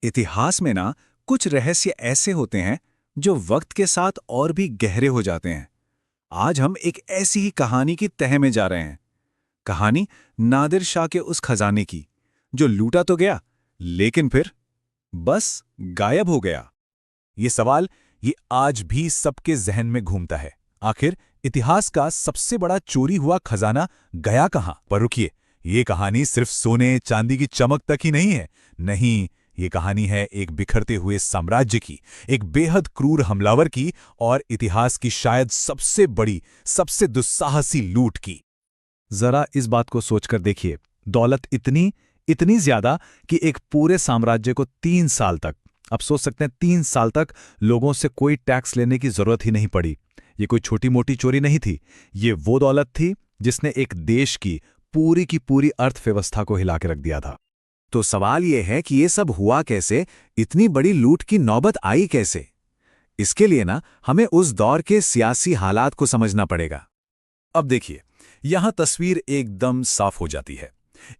इतिहास में ना कुछ रहस्य ऐसे होते हैं जो वक्त के साथ और भी गहरे हो जाते हैं। आज हम एक ऐसी ही कहानी की तह में जा रहे हैं। कहानी नादिर शाह के उस खजाने की जो लूटा तो गया, लेकिन फिर बस गायब हो गया। ये सवाल ये आज भी सबके जहन में घूमता है। आखिर इतिहास का सबसे बड़ा चोरी हुआ खजाना गया कहां? पर रुकिए, ये कहानी सिर्फ सोने चांदी की चमक तक ही नहीं है। नहीं, ये कहानी है एक बिखरते हुए साम्राज्य की, एक बेहद क्रूर हमलावर की और इतिहास की शायद सबसे बड़ी, सबसे दुस्साहसी लूट की। जरा इस बात को सोचकर देखिए, दौलत इतनी इतनी ज्यादा कि एक पूरे साम्राज्य को 3 साल तक, आप सोच सकते हैं 3 साल तक लोगों से कोई टैक्स लेने की जरूरत ही नहीं पड़ी। ये कोई छोटी मोटी चोरी नहीं थी, ये वो दौलत थी जिसने एक देश की पूरी अर्थव्यवस्था को हिला के रख दिया था। तो सवाल यह है कि ये सब हुआ कैसे, इतनी बड़ी लूट की नौबत आई कैसे? इसके लिए ना हमें उस दौर के सियासी हालात को समझना पड़ेगा। अब देखिए, यहां तस्वीर एकदम साफ हो जाती है।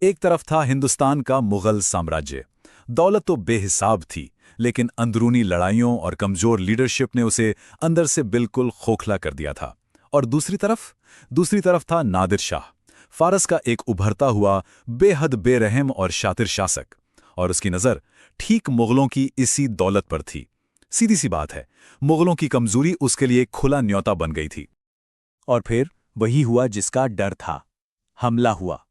एक तरफ था हिंदुस्तान का मुगल साम्राज्य। दौलत तो बेहिसाब थी, लेकिन अंदरूनी लड़ाइयों और कमजोर लीडरशिप ने उसे अंदर से बिल्कुल खोखला कर दिया था। और दूसरी तरफ था नादिर शाह, फारस का एक उभरता हुआ बेहद बेरहम और शातिर शासक, और उसकी नज़र ठीक मुगलों की इसी दौलत पर थी। सीधी सी बात है, मुगलों की कमजोरी उसके लिए खुला न्योता बन गई थी। और फिर वही हुआ जिसका डर था। हमला हुआ।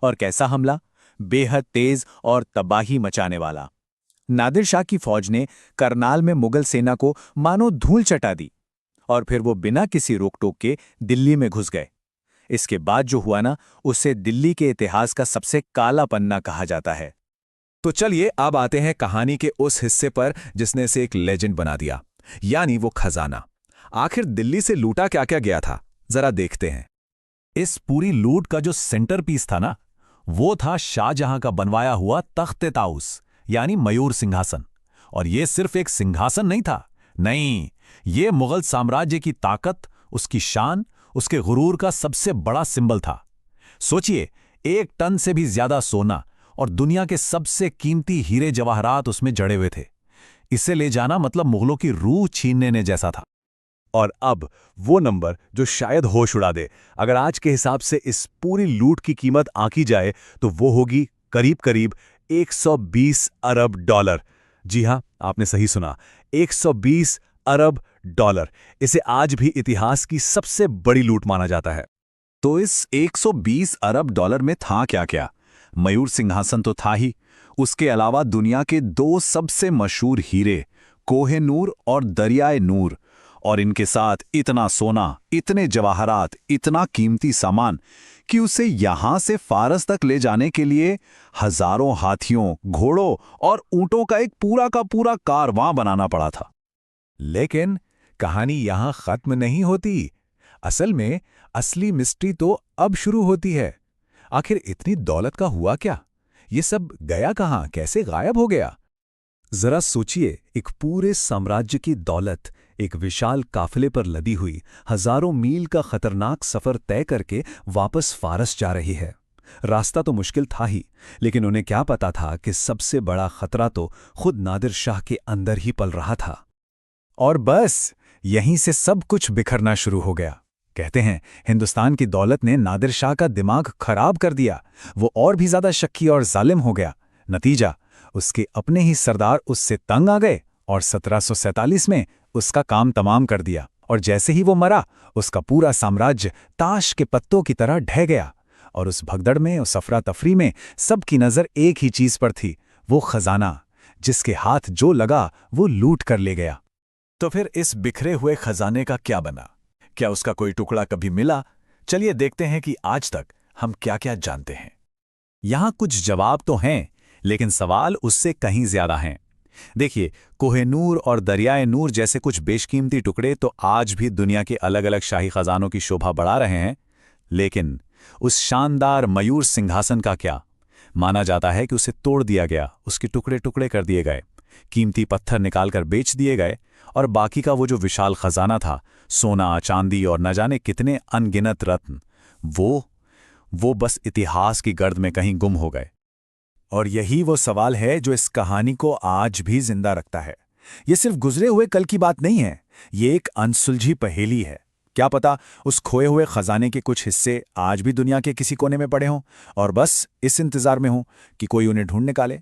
और कैसा हमला? बेहद तेज और तबाही मचाने वाला। नादिर शाह की फौज ने करनाल में मुगल सेना को मानो धूल चटा दी, और फिर वो बिना किसी रोक टोक के दिल्ली में घुस गए। इसके बाद जो हुआ ना, उसे दिल्ली के इतिहास का सबसे काला पन्ना कहा जाता है। तो चलिए अब आते हैं कहानी के उस हिस्से पर जिसने इसे एक लेजेंड बना दिया, यानी वो खजाना। आखिर दिल्ली से लूटा क्या क्या गया था, जरा देखते हैं। इस पूरी लूट का जो सेंटर पीस था ना, वो था शाहजहां का बनवाया हुआ तख्त ताउस, यानी मयूर सिंहासन। और ये सिर्फ एक सिंहासन नहीं था, नहीं, ये मुगल साम्राज्य की ताकत, उसकी शान, उसके गुरूर का सबसे बड़ा सिंबल था। सोचिए, 1 टन से भी ज्यादा सोना और दुनिया के सबसे कीमती हीरे जवाहरात उसमें जड़े हुए थे। इसे ले जाना मतलब मुगलों की रूह छीनने ने जैसा था। और अब वो नंबर जो शायद होश उड़ा दे। अगर आज के हिसाब से इस पूरी लूट की कीमत आंकी जाए तो वो होगी करीब करीब 120 अरब डॉलर। जी हां, आपने सही सुना, 120 अरब डॉलर। इसे आज भी इतिहास की सबसे बड़ी लूट माना जाता है। तो इस 120 अरब डॉलर में था क्या क्या? मयूर सिंहासन तो था ही, उसके अलावा दुनिया के 2 सबसे मशहूर हीरे, कोहे नूर और दरियाए नूर, और इनके साथ इतना सोना, इतने जवाहरात, इतना कीमती सामान कि उसे यहां से फारस तक ले जाने के लिए हजारों हाथियों, घोड़ों और ऊंटों का एक पूरा का पूरा कारवां बनाना पड़ा था। लेकिन कहानी यहां खत्म नहीं होती। असल में असली मिस्ट्री तो अब शुरू होती है। आखिर इतनी दौलत का हुआ क्या? ये सब गया कहां, कैसे गायब हो गया? जरा सोचिए, एक पूरे साम्राज्य की दौलत एक विशाल काफिले पर लदी हुई हजारों मील का खतरनाक सफर तय करके वापस फारस जा रही है। रास्ता तो मुश्किल था ही, लेकिन उन्हें क्या पता था कि सबसे बड़ा खतरा तो खुद नादिर शाह के अंदर ही पल रहा था। और बस यहीं से सब कुछ बिखरना शुरू हो गया। कहते हैं हिंदुस्तान की दौलत ने नादिर शाह का दिमाग खराब कर दिया। वो और भी ज्यादा शक्की और जालिम हो गया। नतीजा, उसके अपने ही सरदार उससे तंग आ गए और 1747 में उसका काम तमाम कर दिया। और जैसे ही वो मरा, उसका पूरा साम्राज्य ताश के पत्तों की तरह ढह गया। और उस भगदड़ में, उस अफरा तफरी में सबकी नजर एक ही चीज पर थी, वो खजाना, जिसके हाथ जो लगा वो लूट कर ले गया। तो फिर इस बिखरे हुए खजाने का क्या बना? क्या उसका कोई टुकड़ा कभी मिला? चलिए देखते हैं कि आज तक हम क्या क्या जानते हैं। यहां कुछ जवाब तो हैं, लेकिन सवाल उससे कहीं ज्यादा हैं। देखिए, कोहेनूर और दरियाए नूर जैसे कुछ बेशकीमती टुकड़े तो आज भी दुनिया के अलग अलग शाही खजानों की शोभा बढ़ा रहे हैं। लेकिन उस शानदार मयूर सिंहासन का क्या? माना जाता है कि उसे तोड़ दिया गया, उसके टुकड़े टुकड़े कर दिए गए, कीमती पत्थर निकालकर बेच दिए गए, और बाकी का वो जो विशाल खजाना था, सोना, चांदी और न जाने कितने अनगिनत रत्न, वो बस इतिहास की गर्द में कहीं गुम हो गए। और यही वो सवाल है जो इस कहानी को आज भी जिंदा रखता है। ये सिर्फ गुजरे हुए कल की बात नहीं है, ये एक अनसुलझी पहेली है। क्या पता उस खोए हुए खजाने के कुछ हिस्से आज भी दुनिया के किसी कोने में पड़े हों और बस इस इंतजार में हों कि कोई उन्हें ढूंढ निकाले।